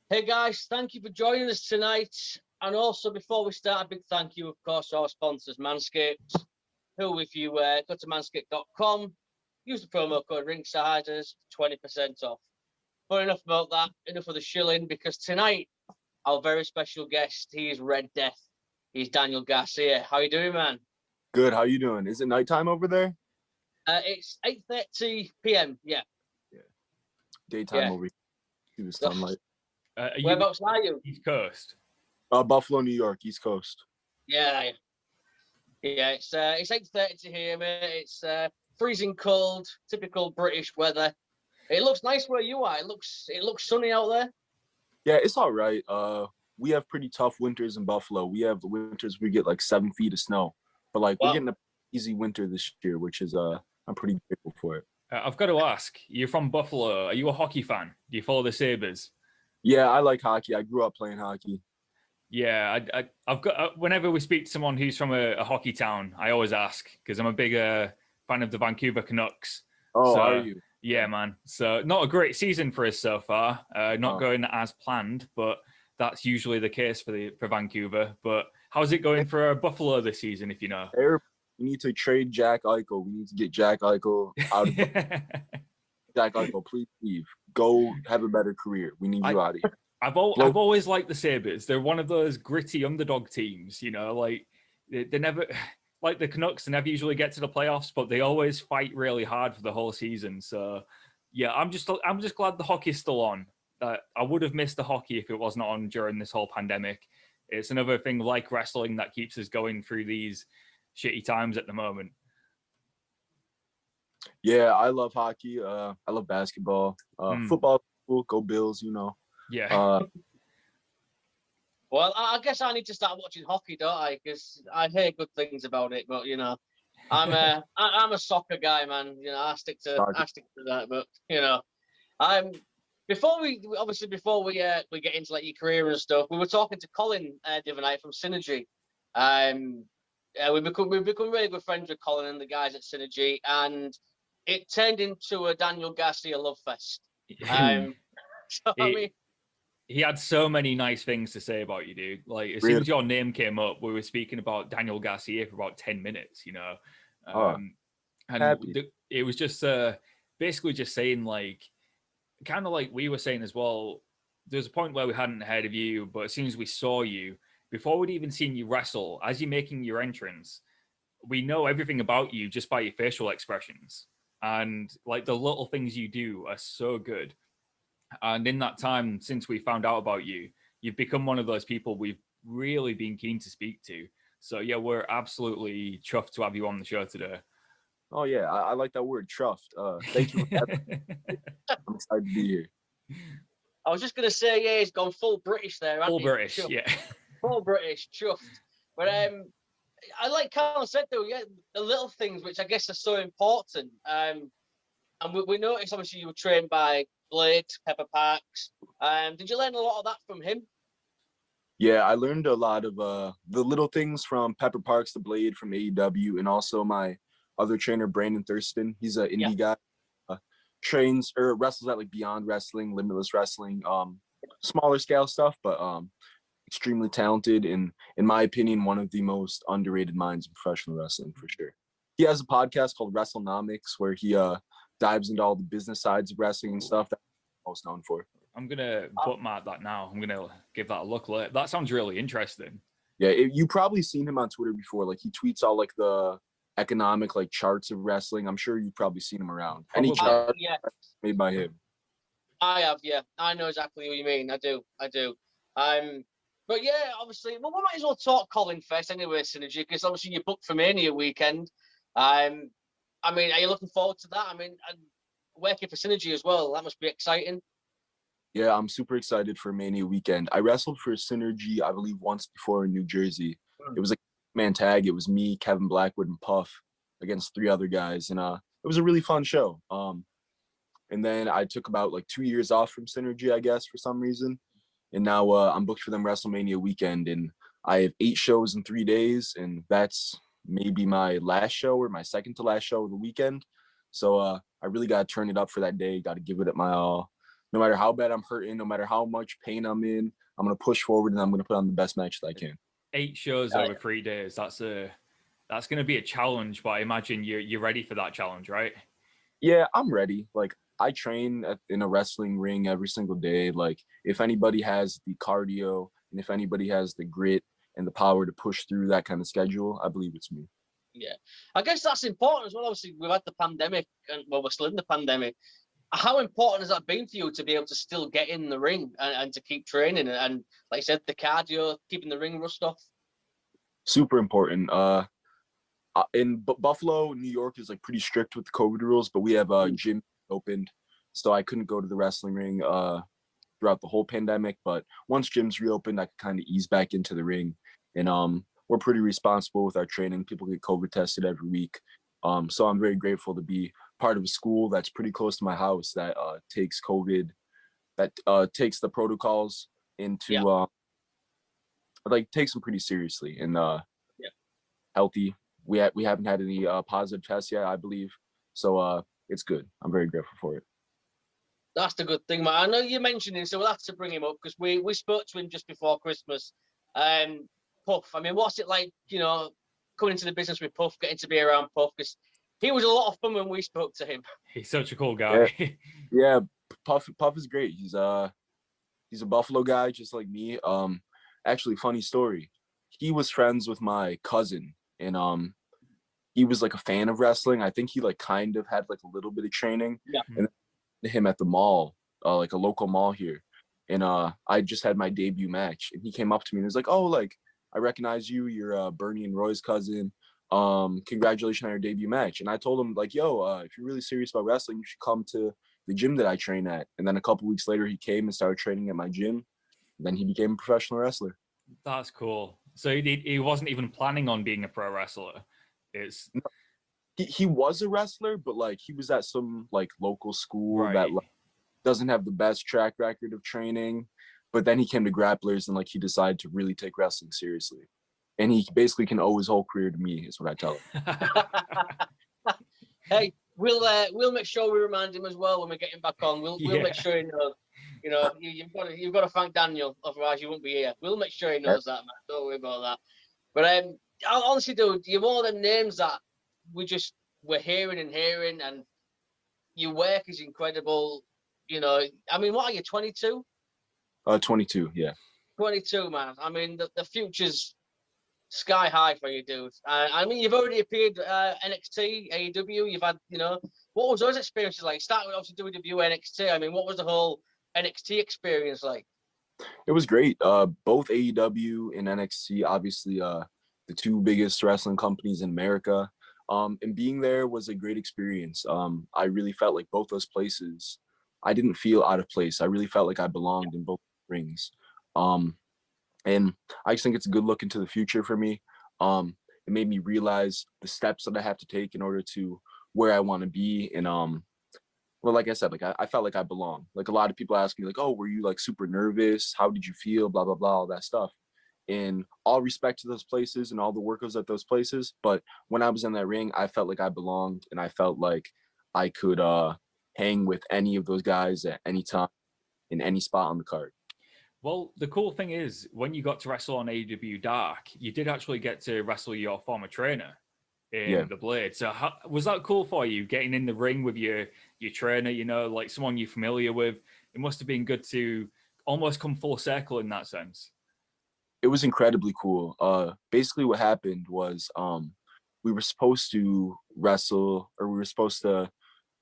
Hey guys, thank you for joining us tonight. And also, before we start, a big thank you, of course, to our sponsors, Manscaped, who, if you go to manscaped.com, use the promo code Ringsiders, 20% off. But enough about that, enough of the shilling, because tonight, our very special guest, he is Red Death. He's Daniel Garcia. How you doing, man? Good. How you doing? Is it nighttime over there? It's 8:30 p.m. Yeah. Daytime over here. See the sunlight. Whereabouts are you? East Coast. Buffalo, New York, East Coast. Yeah. It's 8:30 here, mate. It's freezing cold, typical British weather. It looks nice where you are. It looks sunny out there. Yeah, it's all right. We have pretty tough winters in Buffalo. We have the winters we get like 7 feet of snow, but like we're getting an easy winter this year, which is I'm pretty grateful for it. I've got to ask, you're from Buffalo. Are you a hockey fan? Do you follow the Sabres? Yeah, I like hockey. I grew up playing hockey. Yeah, I've got. Whenever we speak to someone who's from a hockey town, I always ask because I'm a big fan of the Vancouver Canucks. Oh, so, are you? Yeah, man. So not a great season for us so far. Not going as planned, but that's usually the case for Vancouver. But how's it going for Buffalo this season, if you know? We need to trade Jack Eichel. We need to get Jack Eichel out of Jack Eichel, please leave. Go have a better career. We need you out of here. I've always liked the Sabres. They're one of those gritty underdog teams, you know, like they never, like the Canucks, they never usually get to the playoffs, but they always fight really hard for the whole season. So yeah, I'm just glad the hockey's still on. I would have missed the hockey if it wasn't on during this whole pandemic. It's another thing like wrestling that keeps us going through these shitty times at the moment. Yeah, I love hockey. I love basketball. Football, cool. Go Bills, you know. Yeah. Well, I guess I need to start watching hockey, don't I? Because I hear good things about it, but you know, I'm a soccer guy, man. You know, I stick to that. But you know, before we get into like your career and stuff, we were talking to Colin the other night from Synergy. We've become really good friends with Colin and the guys at Synergy, and it turned into a Daniel Garcia love fest. He had so many nice things to say about you, dude. Like as soon as your name came up, we were speaking about Daniel Garcia for about 10 minutes, you know. It was just basically just saying like, kind of like we were saying as well, there's a point where we hadn't heard of you, but as soon as we saw you, before we'd even seen you wrestle, as you're making your entrance, we know everything about you just by your facial expressions. And like the little things you do are so good. And in that time, since we found out about you, you've become one of those people we've really been keen to speak to. So yeah, we're absolutely chuffed to have you on the show today. Oh yeah, I like that word, chuffed. Thank you. I'm excited to be here. I was just gonna say, yeah, he's gone full British there. Full British, chuffed. Yeah. Full British, chuffed. But I like Carl said though, yeah, the little things which I guess are so important. And we noticed obviously you were trained by Blade, Pepper Parks. Did you learn a lot of that from him? Yeah, I learned a lot of the little things from Pepper Parks, the Blade from AEW, and also my other trainer, Brandon Thurston. He's an indie guy. Trains or wrestles at like Beyond Wrestling, Limitless Wrestling, smaller scale stuff, but extremely talented and, in my opinion, one of the most underrated minds in professional wrestling for sure. He has a podcast called WrestleNomics where he dives into all the business sides of wrestling and stuff that I'm most known for. I'm gonna bookmark that now. I'm gonna give that a look later. That sounds really interesting. Yeah, you probably seen him on Twitter before. Like he tweets all like the economic like charts of wrestling. I'm sure you've probably seen him around. Any chart made by him. I have, yeah. I know exactly what you mean. I do. But yeah, obviously, well, we might as well talk Colin first anyway, Synergy, because obviously you're booked for Mania weekend. I mean, are you looking forward to that? I mean, working for Synergy as well, that must be exciting. Yeah, I'm super excited for Mania weekend. I wrestled for Synergy, I believe, once before in New Jersey. It was like a man tag. It was me, Kevin Blackwood, and Puff against 3 other guys, and it was a really fun show. And then I took about like 2 years off from Synergy, I guess, for some reason. And now I'm booked for them WrestleMania weekend, and I have 8 shows in 3 days, and that's maybe my last show or my second to last show of the weekend. So I really got to turn it up for that day. Got to give it my all. no matter how bad I'm hurting, no matter how much pain I'm in, I'm going to push forward and I'm going to put on the best match that I can. 8 shows over 3 days. That's going to be a challenge, but I imagine you're ready for that challenge, right? Yeah, I'm ready. Like, I train in a wrestling ring every single day. Like, if anybody has the cardio and if anybody has the grit and the power to push through that kind of schedule, I believe it's me. Yeah, I guess that's important as well. Obviously, we've had the pandemic, and well, we're still in the pandemic. How important has that been for you to be able to still get in the ring and to keep training and, like I said, the cardio, keeping the ring rust off? Super important. In Buffalo, New York is like pretty strict with the COVID rules, but we have a gym opened, so I couldn't go to the wrestling ring throughout the whole pandemic. But once gyms reopened, I could kind of ease back into the ring, and we're pretty responsible with our training. People get COVID tested every week, so I'm very grateful to be part of a school that's pretty close to my house that takes COVID, that takes the protocols into like takes them pretty seriously and healthy. We haven't had any positive tests yet, I believe. So it's good. I'm very grateful for it. That's the good thing, man. I know you mentioned him, so we'll have to bring him up because we spoke to him just before Christmas. Puff, I mean, what's it like, coming into the business with Puff, getting to be around Puff? Because he was a lot of fun when we spoke to him. He's such a cool guy. Yeah, Puff is great. He's a Buffalo guy just like me. Actually, funny story. He was friends with my cousin, and he was like a fan of wrestling. I think he like kind of had like a little bit of training. Yeah. And him at the mall, like a local mall here. And I just had my debut match, and he came up to me and was like, "Oh, like I recognize you. You're Bernie and Roy's cousin. Congratulations on your debut match." And I told him like, "Yo, if you're really serious about wrestling, you should come to the gym that I train at." And then a couple weeks later, he came and started training at my gym. And then he became a professional wrestler. That's cool. So he wasn't even planning on being a pro wrestler. He was a wrestler, but like he was at some like local school that like, doesn't have the best track record of training. But then he came to Grapplers and like he decided to really take wrestling seriously. And he basically can owe his whole career to me, is what I tell him. Hey, we'll make sure we remind him as well when we get him back on. We'll make sure he knows. You've got to thank Daniel, otherwise you won't be here. We'll make sure he knows that, man. Don't worry about that. But honestly, dude, you're one of them names that we're hearing, and your work is incredible. I mean, what are you, 22? 22, yeah. 22, man. I mean, the future's sky high for you, dude. I mean, you've already appeared NXT, AEW. You've had, what was those experiences like? Starting with obviously WWE NXT. I mean, what was the whole NXT experience like? It was great. Both AEW and NXT, obviously, the two biggest wrestling companies in America. And being there was a great experience. I really felt like both those places, I didn't feel out of place. I really felt like I belonged in both rings. And I just think it's a good look into the future for me. It made me realize the steps that I have to take in order to where I want to be. And well, like I said, like I felt like I belong. Like a lot of people ask me like, "Oh, were you like super nervous? How did you feel? Blah, blah, blah, all that stuff." In all respect to those places and all the workers at those places. But when I was in that ring, I felt like I belonged, and I felt like I could hang with any of those guys at any time in any spot on the card. Well, the cool thing is when you got to wrestle on AEW Dark, you did actually get to wrestle your former trainer in the Blade. So was that cool for you, getting in the ring with your trainer, like someone you're familiar with? It must have been good to almost come full circle in that sense. It was incredibly cool. Basically what happened was we were supposed to wrestle, or we were supposed to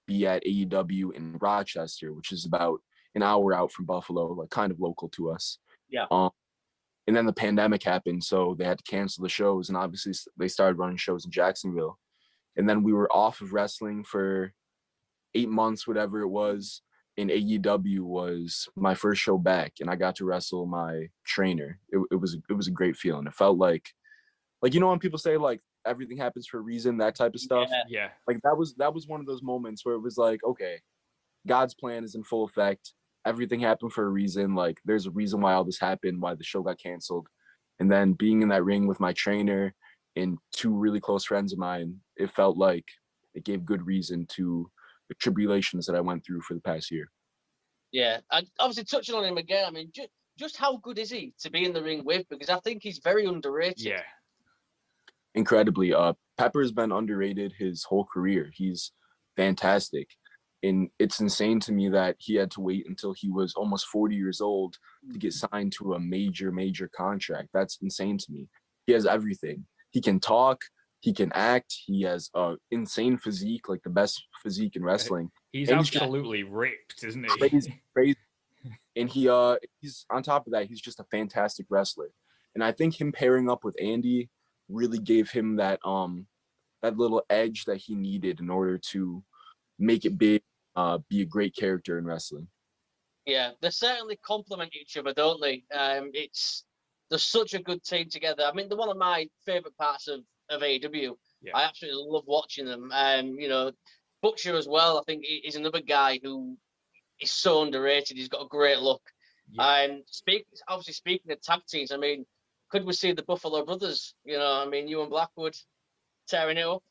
be at AEW in Rochester, which is about an hour out from Buffalo, like kind of local to us. Yeah. And then the pandemic happened, so they had to cancel the shows, and obviously they started running shows in Jacksonville. And then we were off of wrestling for 8 months, whatever it was. And AEW was my first show back, and I got to wrestle my trainer. It was a great feeling. It felt like when people say like everything happens for a reason, that type of stuff. Yeah. Like that was one of those moments where it was like, okay, God's plan is in full effect. Everything happened for a reason. Like there's a reason why all this happened, why the show got canceled. And then being in that ring with my trainer and two really close friends of mine, it felt like it gave good reason to the tribulations that I went through for the past year. Yeah, and obviously touching on him again, I mean, just how good is he to be in the ring with? Because I think he's very underrated. Yeah. Incredibly. Pepper's been underrated his whole career. He's fantastic. And it's insane to me that he had to wait until he was almost 40 years old to get signed to a major contract. That's insane to me. He has everything. He can talk, he can act, he has a insane physique, like the best physique in wrestling. He's and absolutely ripped, isn't he? Crazy. And he's on top of that, he's just a fantastic wrestler. And I think him pairing up with Andy really gave him that little edge that he needed in order to make it big, be a great character in wrestling. Yeah, they certainly complement each other, don't they? They're such a good team together. I mean, they're one of my favorite parts of AEW. Yeah. I absolutely love watching them. You know, Butcher as well, I think, is another guy who is so underrated. He's got a great look. Yeah. Obviously, speaking of tag teams, I mean, could we see the Buffalo Brothers? You know, I mean, you and Blackwood tearing it up?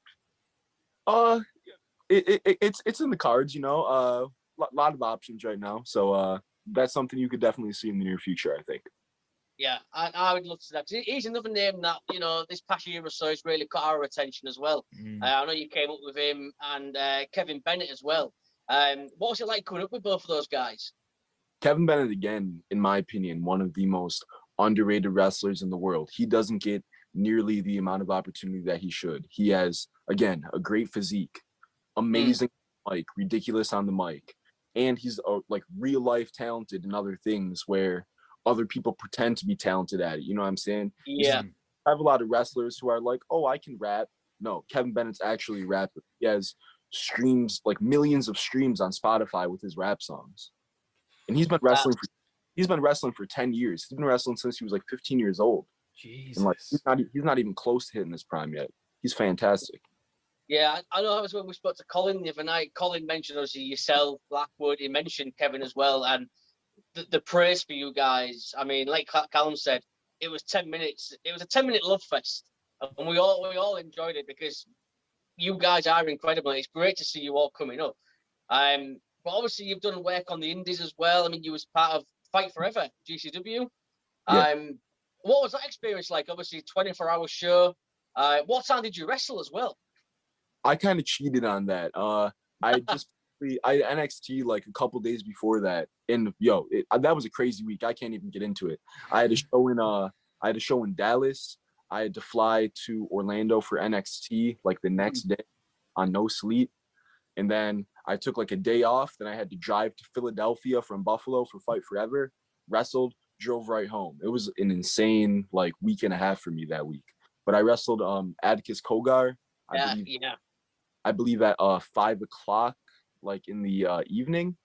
It's in the cards, you know. Lot of options right now, so that's something you could definitely see in the near future, I think. Yeah, I would love to see that. He's another name that, you know, this past year or so has really caught our attention as well. I know you came up with him and Kevin Bennett as well. What was it like coming up with both of those guys? Kevin Bennett, again, in my opinion, one of the most underrated wrestlers in the world. He doesn't get nearly the amount of opportunity that he should. He has, again, a great physique, amazing mic, ridiculous on the mic, and he's like real life talented in other things where other people pretend to be talented at it. You know what I'm saying? Yeah. I have a lot of wrestlers who are like, oh, I can rap. No, Kevin Bennett's actually a rapper. He has streams, like millions of streams on Spotify with his rap songs. And he's been wrestling for 10 years. He's been wrestling since he was like 15 years old. Jesus. And like he's not even close to hitting his prime yet. He's fantastic. Yeah, I know. That was when we spoke to Colin the other night. Colin mentioned obviously yourself, Blackwood. He mentioned Kevin as well, and the praise for you guys. I mean, like Callum said, it was 10 minutes. It was a 10-minute love fest, and we all enjoyed it because you guys are incredible. It's great to see you all coming up. But obviously you've done work on the indies as well. I mean, you was part of Fight Forever, GCW. Yeah. What was that experience like? Obviously, 24-hour show. What time did you wrestle as well? I kind of cheated on that. I NXT like a couple days before that, and that was a crazy week. I can't even get into it. I had a show in Dallas. I had to fly to Orlando for NXT like the next day on no sleep, and then I took like a day off. Then I had to drive to Philadelphia from Buffalo for Fight Forever. Wrestled, drove right home. It was an insane like week and a half for me that week. But I wrestled Atticus Kogar. I believe at 5 o'clock, like in the evening,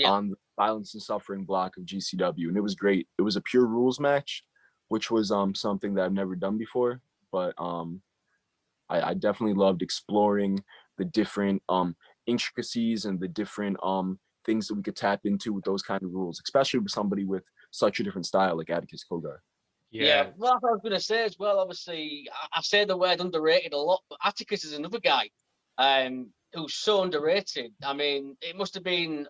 on the Violence and Suffering block of GCW, and it was great. It was a pure rules match, which was something that I've never done before. But I definitely loved exploring the different intricacies and the different things that we could tap into with those kind of rules, especially with somebody with such a different style like Atticus Kogar. Yeah, well, I was going to say as well, obviously, I say the word underrated a lot, but Atticus is another guy who's so underrated. I mean, it must have been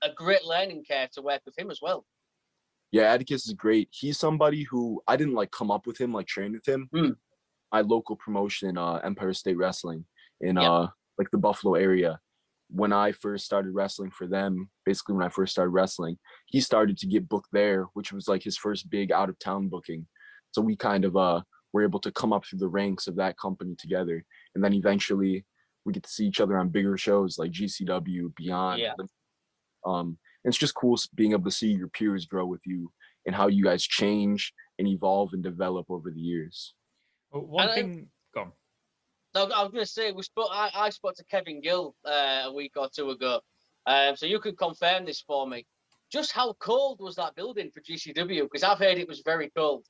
a great learning curve to work with him as well. Yeah, Atticus is great. He's somebody who I didn't like come up with him, like train with him. My local promotion, Empire State Wrestling in like the Buffalo area. When I first started wrestling for them, basically when I first started wrestling, he started to get booked there, which was like his first big out of town booking. So we kind of were able to come up through the ranks of that company together. And then eventually we get to see each other on bigger shows like GCW, Beyond. It's just cool being able to see your peers grow with you and how you guys change and evolve and develop over the years. Well, one thing, go on. I was going to say, I spoke to Kevin Gill a week or two ago, so you can confirm this for me. Just how cold was that building for GCW? Because I've heard it was very cold.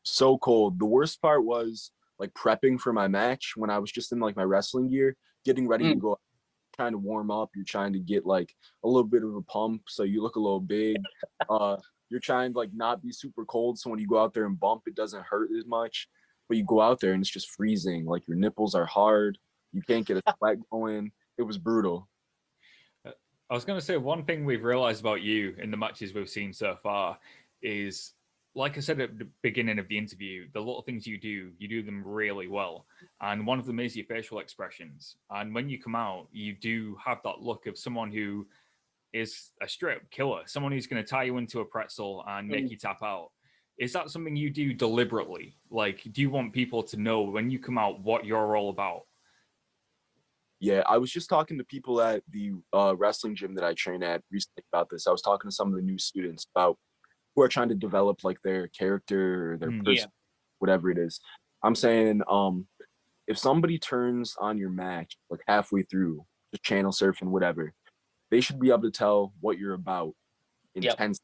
So cold. The worst part was like prepping for my match when I was just in like my wrestling gear, getting ready to go, trying to warm up. You're trying to get like a little bit of a pump so you look a little big. You're trying to like not be super cold, so when you go out there and bump, it doesn't hurt as much. But you go out there and it's just freezing. Like your nipples are hard. You can't get a sweat going. It was brutal. I was going to say, one thing we've realized about you in the matches we've seen so far is, like I said at the beginning of the interview, the little things you do them really well. And one of them is your facial expressions. And when you come out, you do have that look of someone who is a straight killer, someone who's going to tie you into a pretzel and make you tap out. Is that something you do deliberately? Like, do you want people to know when you come out what you're all about? Yeah, I was just talking to people at the wrestling gym that I train at recently about this. I was talking to some of the new students about who are trying to develop like their character or their person, whatever it is. I'm saying, if somebody turns on your match like halfway through, just channel surfing, whatever, they should be able to tell what you're about in 10 seconds.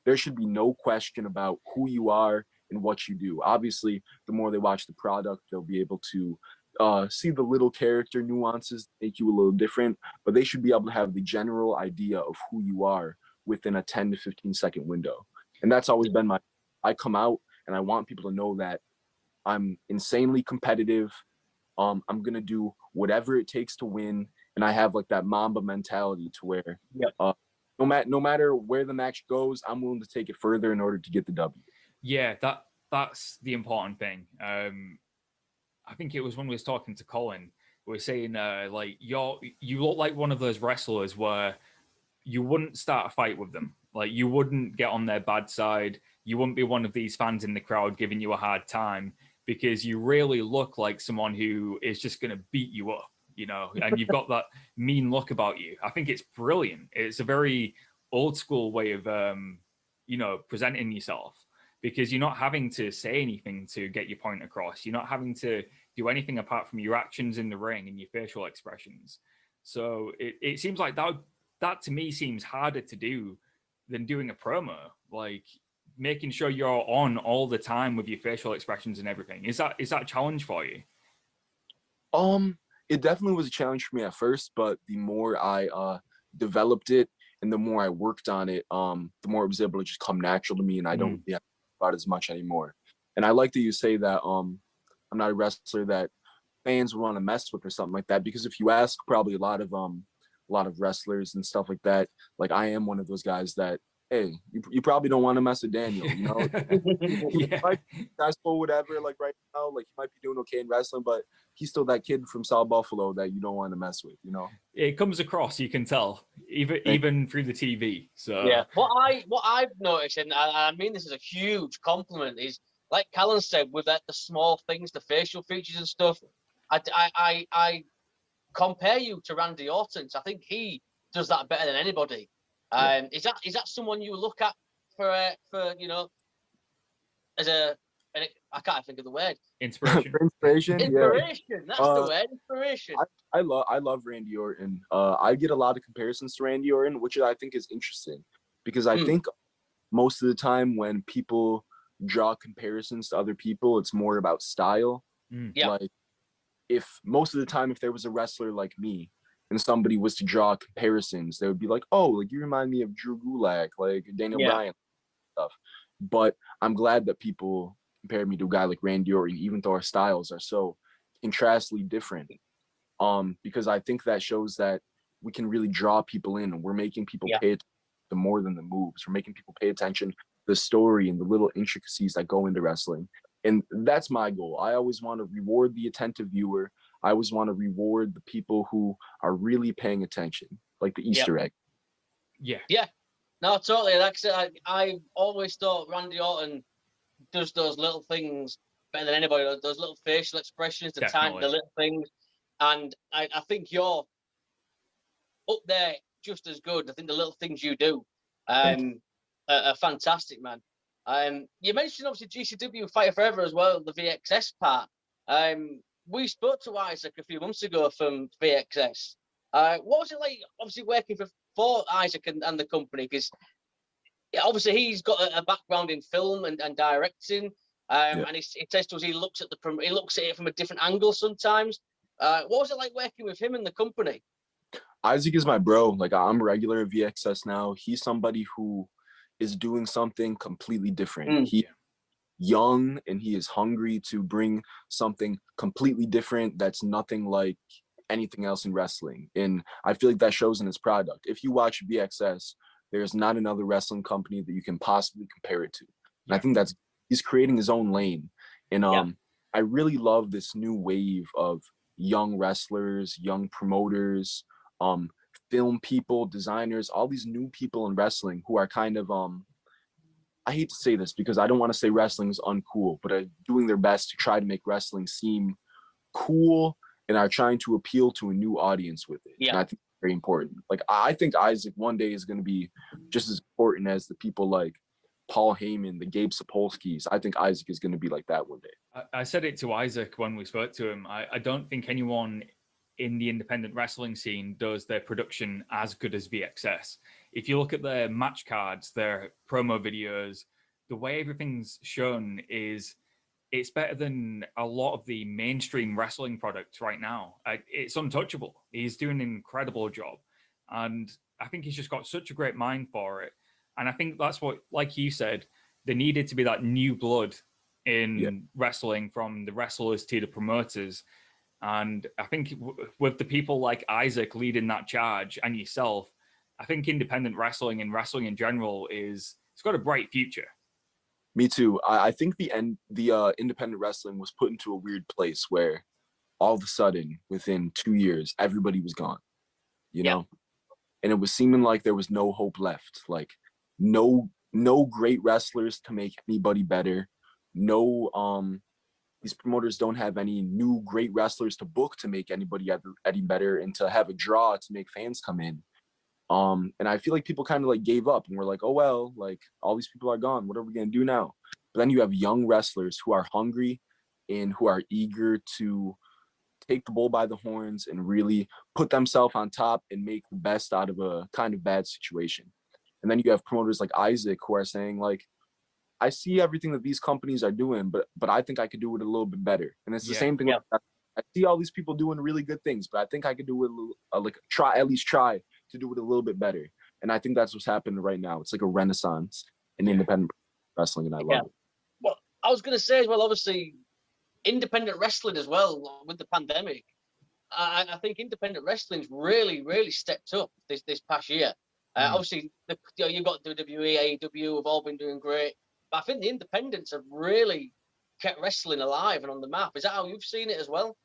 There should be no question about who you are and what you do. Obviously, the more they watch the product, they'll be able to see the little character nuances that make you a little different, but they should be able to have the general idea of who you are within a 10 to 15 second window. And that's always been I come out and I want people to know that I'm insanely competitive. I'm going to do whatever it takes to win. And I have like that Mamba mentality to where no matter where the match goes, I'm willing to take it further in order to get the W. Yeah, that's the important thing. I think it was when we was talking to Colin, we were saying like you look like one of those wrestlers where you wouldn't start a fight with them. Like, you wouldn't get on their bad side. You wouldn't be one of these fans in the crowd giving you a hard time, because you really look like someone who is just going to beat you up, you know, and you've got that mean look about you. I think it's brilliant. It's a very old school way of, you know, presenting yourself, because you're not having to say anything to get your point across. You're not having to do anything apart from your actions in the ring and your facial expressions. So it seems like that to me seems harder to do than doing a promo, like making sure you're on all the time with your facial expressions and everything. Is that a challenge for you? It definitely was a challenge for me at first, but the more I developed it and the more I worked on it, the more it was able to just come natural to me, and I don't really have to think about it as much anymore. And I like that you say that I'm not a wrestler that fans would want to mess with or something like that, because if you ask probably a lot of wrestlers and stuff like that, like I am one of those guys that, hey, you probably don't want to mess with Daniel, you know. He might be successful, whatever, like right now, like he might be doing okay in wrestling, but he's still that kid from South Buffalo that you don't want to mess with, you know. It comes across, you can tell, even through the TV. So yeah, what I've noticed, and I mean this is a huge compliment, is like Callan said, with the small things, the facial features and stuff. I compare you to Randy Orton. I think he does that better than anybody. Is that someone you look at for you know, as I can't think of the word. Inspiration. Inspiration. That's the word. Inspiration. I love Randy Orton. I get a lot of comparisons to Randy Orton, which I think is interesting, because I think most of the time when people draw comparisons to other people, it's more about style. Like, if most of the time, if there was a wrestler like me and somebody was to draw comparisons, they would be like, oh, like you remind me of Drew Gulak, like Daniel Bryan stuff. But I'm glad that people compared me to a guy like Randy Orton, even though our styles are so contrastly different. Because I think that shows that we can really draw people in, and we're making people pay attention to more than the moves. We're making people pay attention to the story and the little intricacies that go into wrestling. And that's my goal. I always want to reward the attentive viewer. I always want to reward the people who are really paying attention, like the Easter egg. Yeah. No, totally. Like I said, I always thought Randy Orton does those little things better than anybody. Those little facial expressions, the little things. And I think you're up there just as good. I think the little things you do are fantastic, man. You mentioned obviously GCW Fighter Forever as well, the VXS part. We spoke to Isaac a few months ago from VXS. What was it like, obviously working for Isaac and the company? Because obviously he's got a background in film and directing, and he says to us he looks at it from a different angle sometimes. What was it like working with him in the company? Isaac is my bro. Like, I'm a regular at VXS now. He's somebody who is doing something completely different. He's young and he is hungry to bring something completely different that's nothing like anything else in wrestling. And I feel like that shows in his product. If you watch VXS, there's not another wrestling company that you can possibly compare it to. And I think he's creating his own lane. And I really love this new wave of young wrestlers, young promoters, film people, designers, all these new people in wrestling who are kind of I hate to say this because I don't want to say wrestling is uncool, but are doing their best to try to make wrestling seem cool and are trying to appeal to a new audience with it. And I think it's very important. Like, I think Isaac one day is going to be just as important as the people like Paul Heyman, the Gabe Sapolskys. I think Isaac is going to be like that one day. I said it to Isaac when we spoke to him. I don't think anyone in the independent wrestling scene does their production as good as VXS. If you look at their match cards, their promo videos, the way everything's shown it's better than a lot of the mainstream wrestling products right now. It's untouchable. He's doing an incredible job. And I think he's just got such a great mind for it. And I think that's what, like you said, there needed to be that new blood in wrestling, from the wrestlers to the promoters. And I think with the people like Isaac leading that charge and yourself, I think independent wrestling and wrestling in general it's got a bright future. Me too. I think the independent wrestling was put into a weird place where all of a sudden, within 2 years, everybody was gone, you know? And it was seeming like there was no hope left. Like no great wrestlers to make anybody better. These promoters don't have any new great wrestlers to book to make anybody any better, and to have a draw to make fans come in. And I feel like people kind of like gave up and were like, oh, well, like all these people are gone. What are we going to do now? But then you have young wrestlers who are hungry and who are eager to take the bull by the horns and really put themselves on top and make the best out of a kind of bad situation. And then you have promoters like Isaac who are saying like, I see everything that these companies are doing, but I think I could do it a little bit better. And it's the same thing. I see all these people doing really good things, but I think I could do it try to do it a little bit better. And I think that's what's happening right now. It's like a renaissance in independent wrestling, and I love it. Well, I was going to say as well, obviously, independent wrestling as well with the pandemic. I think independent wrestling's really stepped up this past year. Obviously, you've got WWE, AEW have all been doing great, but I think the independents have really kept wrestling alive and on the map. Is that how you've seen it as well?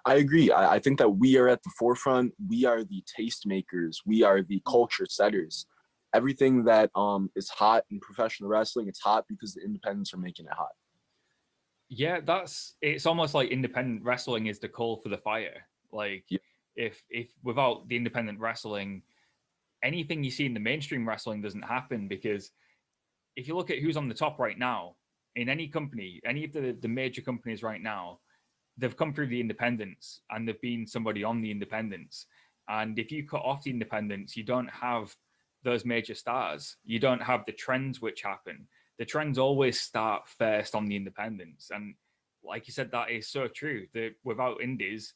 I agree. I think that we are at the forefront. We are the tastemakers. We are the culture setters. Everything that is hot in professional wrestling, it's hot because the independents are making it hot. Yeah, it's almost like independent wrestling is the coal for the fire. Like if without the independent wrestling, anything you see in the mainstream wrestling doesn't happen. Because if you look at who's on the top right now in any company, any of the major companies right now, they've come through the independents and they've been somebody on the independents. And if you cut off the independents, you don't have those major stars. You don't have the trends which happen. The trends always start first on the independents. And like you said, that is so true. That without indies,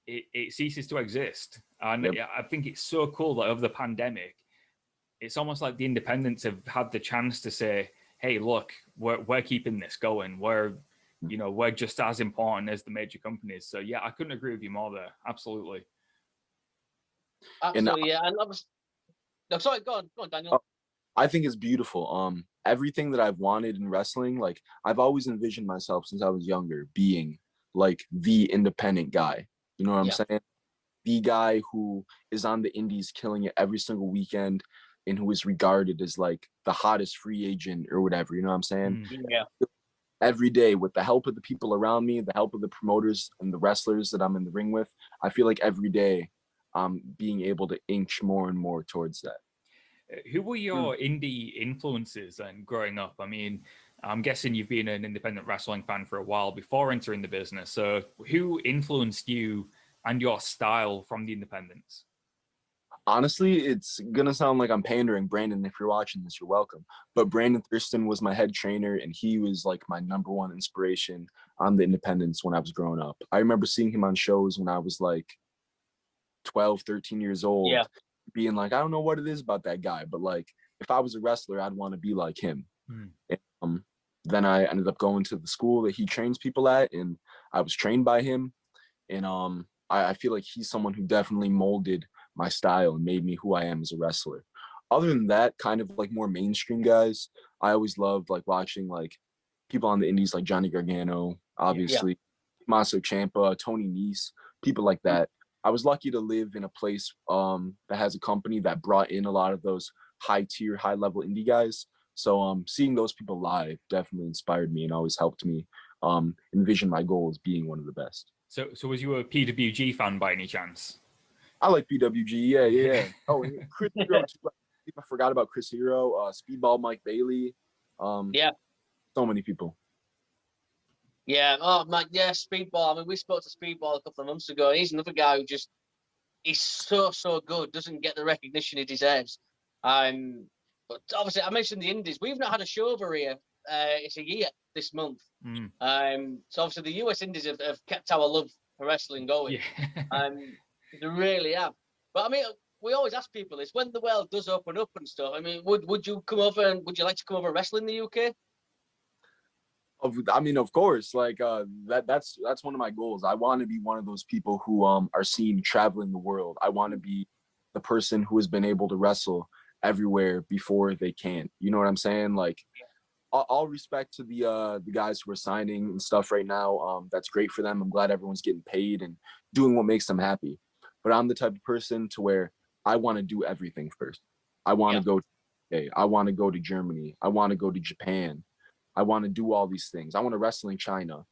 it ceases to exist. And I think it's so cool that over the pandemic, it's almost like the independents have had the chance to say, hey, look, we're keeping this going. We're just as important as the major companies. So yeah, I couldn't agree with you more there. Absolutely. Absolutely, yeah. And sorry, go on, Daniel. I think it's beautiful. Everything that I've wanted in wrestling, like I've always envisioned myself since I was younger being like the independent guy. You know what I'm saying? The guy who is on the indies killing it every single weekend and who is regarded as like the hottest free agent or whatever. You know what I'm saying? Yeah. Every day, with the help of the people around me, the help of the promoters and the wrestlers that I'm in the ring with, I feel like every day I'm being able to inch more and more towards that. Who were your indie influences then growing up? I mean, I'm guessing you've been an independent wrestling fan for a while before entering the business. So who influenced you and your style from the independents? Honestly, it's gonna sound like I'm pandering. Brandon, if you're watching this, you're welcome. But Brandon Thurston was my head trainer, and he was like my number one inspiration on the independents when I was growing up. I remember seeing him on shows when I was like 12, 13 years old, being like, I don't know what it is about that guy, but like if I was a wrestler, I'd want to be like him. And, then I ended up going to the school that he trains people at, and I was trained by him. And I feel like he's someone who definitely molded my style and made me who I am as a wrestler. Other than that, kind of like more mainstream guys, I always loved like watching like people on the indies like Johnny Gargano, obviously, Tommaso Ciampa, Tony Nese, people like that. I was lucky to live in a place that has a company that brought in a lot of those high tier, high level indie guys. So seeing those people live definitely inspired me and always helped me envision my goal as being one of the best. So was you a PWG fan by any chance? I like PWG, yeah. Oh, and Chris Hero too. I forgot about Chris Hero, Speedball Mike Bailey. So many people. Yeah, oh man, yeah, Speedball. I mean, we spoke to Speedball a couple of months ago. He's another guy who he's so good, doesn't get the recognition he deserves. But obviously, I mentioned the Indies. We've not had a show over here. It's a year this month. So obviously, the US Indies have kept our love for wrestling going. They really have. But I mean, we always ask people this: when the world does open up and stuff. I mean, would you come over and would you like to come over and wrestle in the UK? I mean, of course, like that's one of my goals. I want to be one of those people who are seen traveling the world. I want to be the person who has been able to wrestle everywhere before they can. You know what I'm saying? Like, all respect to the guys who are signing and stuff right now. That's great for them. I'm glad everyone's getting paid and doing what makes them happy. But I'm the type of person to where I want to do everything first. I want to go to I want to go to Germany. I want to go to Japan. I want to do all these things. I want to wrestle in China.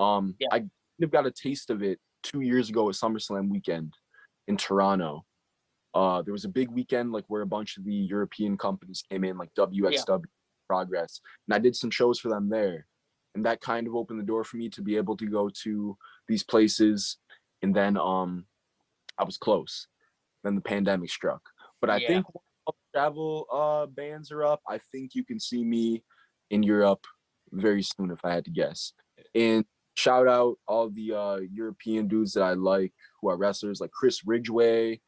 I kind of got a taste of it 2 years ago at SummerSlam weekend in Toronto. There was a big weekend like where a bunch of the European companies came in, like WXW, Progress, and I did some shows for them there. And that kind of opened the door for me to be able to go to these places. And then I was close. Then the pandemic struck. But I think when all the travel bans are up, I think you can see me in Europe very soon, if I had to guess. And shout out all the European dudes that I like who are wrestlers, like Chris Ridgway,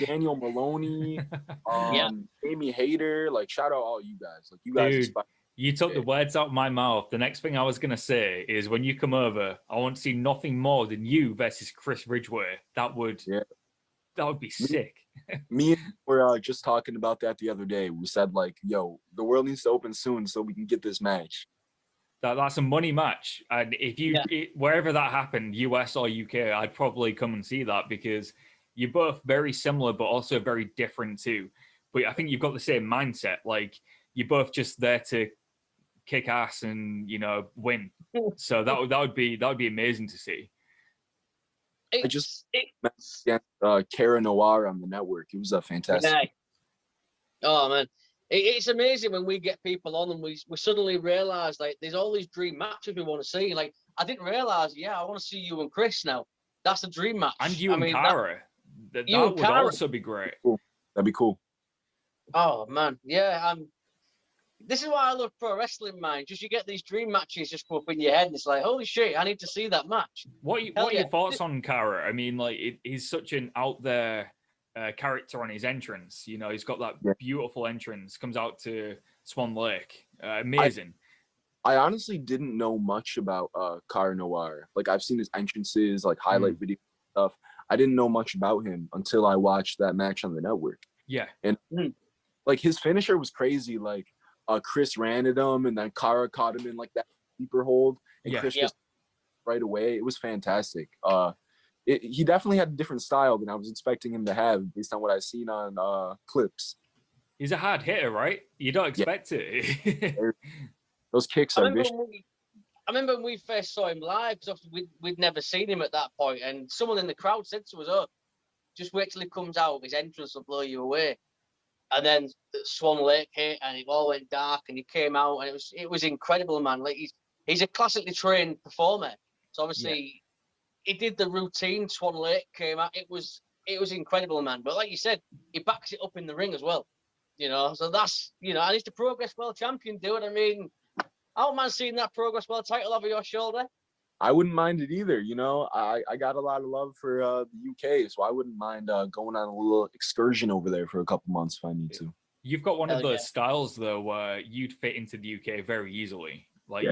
Daniel Maloney, Amy Hayter. Like, shout out all you guys. Like, you guys. Dude, you took the words out of my mouth. The next thing I was gonna say is, when you come over, I want to see nothing more than you versus Chris Ridgway. That would be sick. Me and were just talking about that the other day. We said, like, yo, the world needs to open soon so we can get this match. That's a money match. And if you, wherever that happened, US or UK, I'd probably come and see that, because you're both very similar, but also very different too. But I think you've got the same mindset. Like, you're both just there to kick ass and, you know, win. So that would be amazing to see. I just met Cara Noir on the network. It was fantastic. Yeah. Oh man, it's amazing when we get people on and we suddenly realize, like, there's all these dream matches we want to see. Like, I didn't realize. I want to see you and Chris now. That's a dream match. And you and Cara. That would also be great. Cool. That'd be cool. Oh man, yeah. This is why I love pro wrestling, man. Just you get these dream matches just put up in your head, and it's like, holy shit, I need to see that match. What are your thoughts on Cara? I mean, like, he's such an out there character on his entrance. You know, he's got that beautiful entrance. Comes out to Swan Lake. Amazing. I honestly didn't know much about Cara Noir. Like, I've seen his entrances, like highlight video stuff. I didn't know much about him until I watched that match on the network. Yeah. And like, his finisher was crazy. Like, Chris ran at him, and then Cara caught him in like that sleeper hold, and Chris just right away. It was fantastic. He definitely had a different style than I was expecting him to have based on what I've seen on clips. He's a hard hitter, right? You don't expect it. Those kicks are vicious. I remember when we first saw him live, because we'd never seen him at that point, and someone in the crowd said to us, "Oh, just wait till he comes out. His entrance will blow you away." And then Swan Lake hit, and it all went dark, and he came out, and it was incredible, man. Like, he's a classically trained performer, so obviously he did the routine. Swan Lake came out, it was incredible, man. But like you said, he backs it up in the ring as well, you know. So that's, you know, and he's the Progress World Champion, dude. I mean, I don't mind seeing that Progress World title over your shoulder. I wouldn't mind it either. You know, I got a lot of love for the UK, so I wouldn't mind going on a little excursion over there for a couple months if I need to. You've got one of those styles, though, where you'd fit into the UK very easily. Like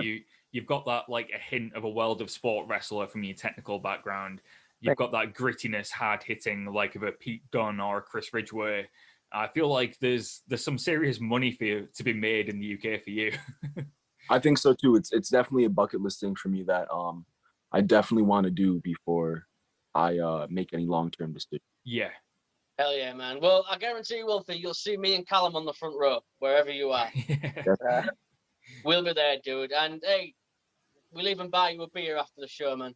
you've got that like a hint of a World of Sport wrestler from your technical background. You've got that grittiness, hard hitting, like of a Pete Dunne or a Chris Ridgway. I feel like there's some serious money for you to be made in the UK for you. I think so too. It's definitely a bucket list thing for me that I definitely want to do before I make any long-term decision. Yeah. Hell yeah, man. Well, I guarantee you one thing, you'll see me and Callum on the front row, wherever you are. We'll be there, dude. And hey, we'll even buy you a beer after the show, man.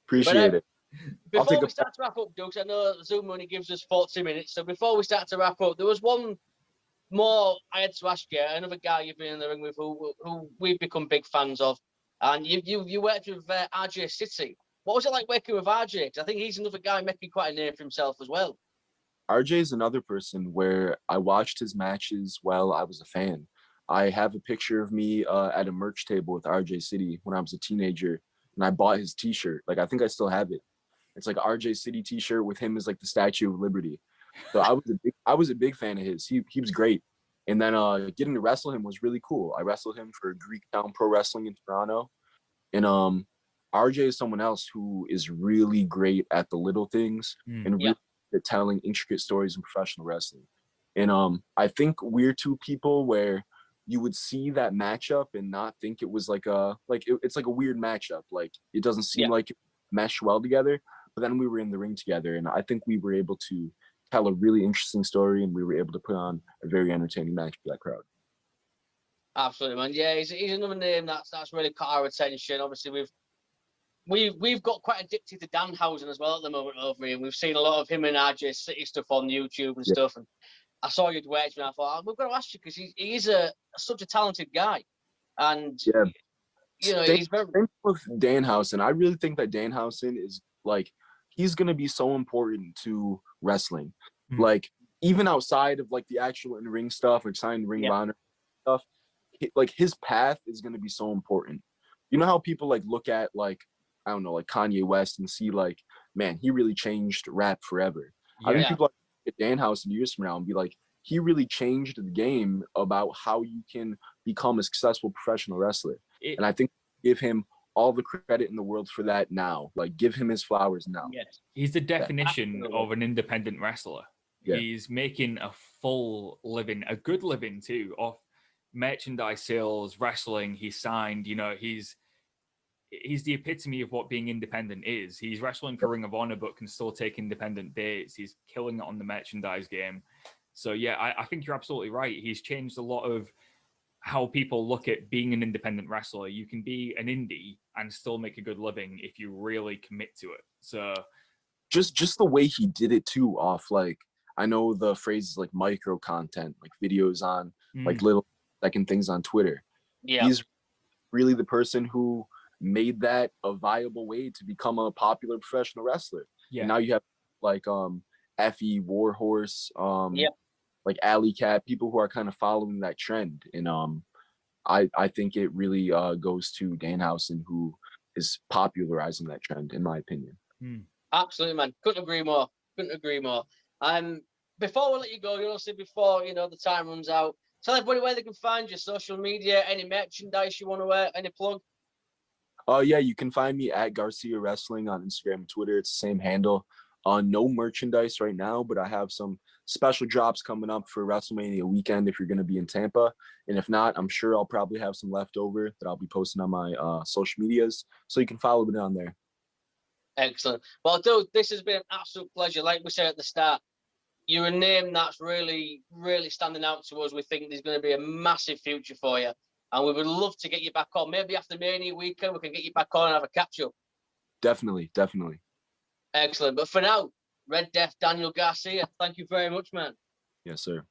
Appreciate it. Before we start to wrap up, Doug, I know Zoom only gives us 40 minutes. So before we start to wrap up, there was one more I had to ask you. Another guy you've been in the ring with who we've become big fans of. And you worked with RJ City. What was it like working with RJ? Because I think he's another guy making quite a name for himself as well. RJ is another person where I watched his matches while I was a fan. I have a picture of me at a merch table with RJ City when I was a teenager, and I bought his T-shirt. Like, I think I still have it. It's like RJ City T-shirt with him as like the Statue of Liberty. So I was a big fan of his. He was great. And then getting to wrestle him was really cool. I wrestled him for Greek Town Pro Wrestling in Toronto, and RJ is someone else who is really great at the little things and really at telling intricate stories in professional wrestling. And I think we're two people where you would see that matchup and not think it was like it's like a weird matchup. Like, it doesn't seem like it mesh well together. But then we were in the ring together, and I think we were able to tell a really interesting story, and we were able to put on a very entertaining match for that crowd. Absolutely, man. Yeah, he's another name that's really caught our attention. Obviously, we've got quite addicted to Danhausen as well at the moment over here. We've seen a lot of him and RJ City stuff on YouTube and stuff. And I saw you'd worked, and I thought, we've got to ask you because he is such a talented guy, and you know, he's very. Same with Danhausen. I really think that Danhausen is like, he's gonna be so important to wrestling. Like, even outside of like the actual in-ring stuff, like signing ring honor stuff, like his path is gonna be so important. You know how people like look at like, I don't know, like Kanye West and see like, man, he really changed rap forever. I think people like Danhausen years from now and be like, he really changed the game about how you can become a successful professional wrestler. And I think give him all the credit in the world for that now. Like, give him his flowers now. Yes. He's the definition of an independent wrestler. Yeah. He's making a full living, a good living too, off merchandise sales, wrestling. He's signed, you know, he's the epitome of what being independent is. He's wrestling for Ring of Honor, but can still take independent dates. He's killing it on the merchandise game. So yeah, I think you're absolutely right. He's changed a lot of how people look at being an independent wrestler. You can be an indie and still make a good living if you really commit to it. So just the way he did it too, off like, I know the phrase like micro content, like videos on like little second things on Twitter. Yeah. He's really the person who made that a viable way to become a popular professional wrestler. Yeah. And now you have like Effie, Warhorse, like Alley Cat, people who are kind of following that trend. And I think it really goes to Danhausen, who is popularizing that trend, in my opinion. Absolutely, man. Couldn't agree more. Before we let you go, before the time runs out, tell everybody where they can find you, social media, any merchandise you want to wear, any plug. Yeah, you can find me at Garcia Wrestling on Instagram and Twitter. It's the same handle. No merchandise right now, but I have some special drops coming up for WrestleMania weekend if you're going to be in Tampa. And if not, I'm sure I'll probably have some left over that I'll be posting on my social medias. So you can follow me on there. Excellent. Well, dude, this has been an absolute pleasure. Like we said at the start, you're a name that's really, really standing out to us. We think there's going to be a massive future for you. And we would love to get you back on. Maybe after Mania weekend, we can get you back on and have a catch-up. Definitely. Excellent. But for now, Red Death Daniel Garcia, thank you very much, man. Yes, sir.